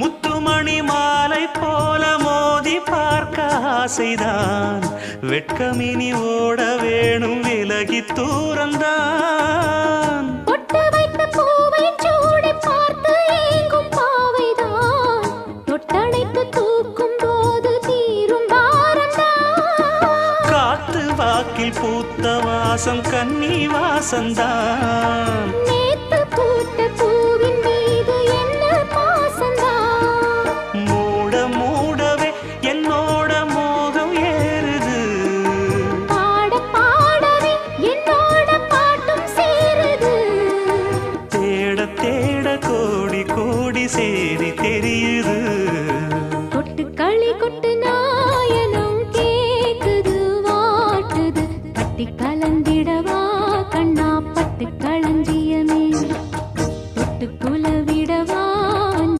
முத்துமணி மாலை போல மோதி பார்க்க ஆசைதான் வெட்கமினி ஓட வேணும் விலகி தூரந்தான் பொட்டு வைத்த பூவை சூடி பார்த்து ஏங்கும் பாவைதான் தொட்டணைத்து தூக்கும் போது தீரும் பாரந்தான் காத்து வாக்கில் பூத்த வாசம் கன்னி வாசந்தான் நேத்து பூத்த பூவின் மீது என்ன பாசந்தான் மூட மூடவே என்னோட மோகம் ஏறுது பாட பாடவே என்னோட பாட்டும் சேருது தேட தேட கோடி கோடி சேரி தெரியுது கொட்டு களி கொட்டு